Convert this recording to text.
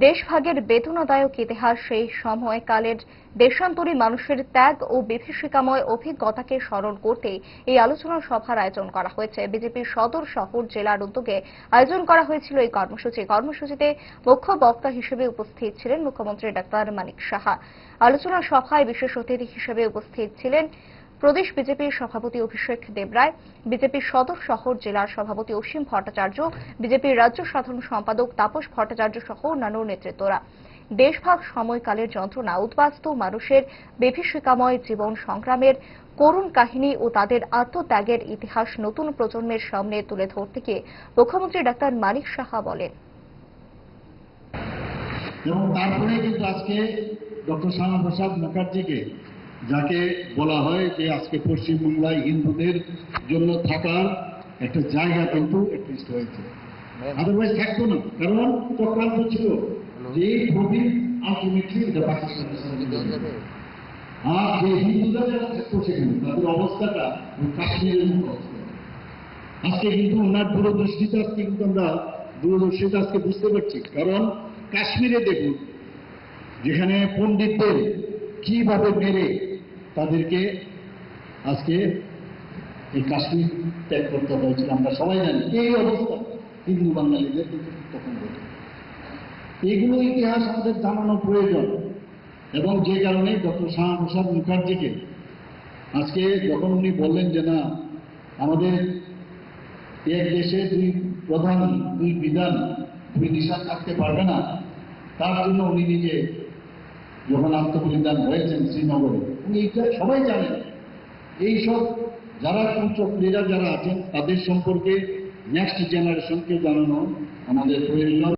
দেশভাগের বেদনাদায়ক ইতিহাস সেই সময়কালের দেশান্তরী মানুষের ত্যাগ ও বিভীষিকাময় অভিজ্ঞতাকে স্মরণ করতে এই আলোচনা সভার আয়োজন করা হয়েছে। বিজেপির সদর শহর জেলার উদ্যোগে আয়োজন করা হয়েছিল এই কর্মসূচিতে মুখ্য বক্তা হিসেবে উপস্থিত ছিলেন মুখ্যমন্ত্রী ডাক্তার মানিক সাহা। আলোচনা সভায় বিশেষ অতিথি হিসেবে উপস্থিত ছিলেন প্রদেশ বিজেপির সভাপতি অভিষেক দেবরায়, বিজেপির সদর শহর জেলার সভাপতি অসীম ভট্টাচার্য, বিজেপির রাজ্য সাধারণ সম্পাদক তাপস ভট্টাচার্য সহ অন্যান্য নেতৃত্বরা। দেশভাগ সময়কালের যন্ত্রণা, উদ্বাস্তু মানুষের বিভীষিকাময় জীবন সংগ্রামের করুণ কাহিনী ও তাদের আত্মত্যাগের ইতিহাস নতুন প্রজন্মের সামনে তুলে ধরতে গিয়ে মুখ্যমন্ত্রী ডাক্তার মানিক সাহা বলেন। এবং তারপরে কিন্তু আজকে ডক্টর শ্যামাপ্রসাদ মুখার্জিকে, যাকে বলা হয় যে আজকে পশ্চিমবাংলায় হিন্দুদের জন্য থাকার একটা জায়গা কিন্তু অ্যাটলিস্ট হয়েছে, আদারওয়াইজ থাকতো না। কারণ চক্রান্ত ছিল যে প্রবীণ আলটিমেটলি এটা পাকিস্তানের সঙ্গে, আর যে হিন্দুরা যারা থাকতো সেখানে তাদের অবস্থাটা কাশ্মীরের মতো অবস্থা। আজকে কিন্তু ওনার দূরদর্শিতা আজকে বুঝতে পারছি। কারণ কাশ্মীরে দেখুন, যেখানে পণ্ডিতদের কিভাবে মেরে তাদেরকে আজকে এই কাশ্মীর ত্যাগ করতে হয়েছিল, আমরা সবাই জানি। এই অবস্থা হিন্দু বাঙালিদের তখন ঘটে। এগুলো ইতিহাস আমাদের জানানো প্রয়োজন। এবং যে কারণে ডক্টর শ্যামাপ্রসাদ মুখার্জিকে আজকে যখন উনি বললেন যে না, আমাদের এক দেশে দুই প্রধান, দুই বিধান, দুই দিশা থাকতে পারবে না, তার জন্য উনি নিজে যখন আত্মবলিদান হয়েছেন শ্রীনগরে, উনি এটা সবাই জানেন। এইসব যারা কুচক্রীরা যারা আছেন তাদের সম্পর্কে নেক্সট জেনারেশনকে জানানো আমাদের প্রয়োজন।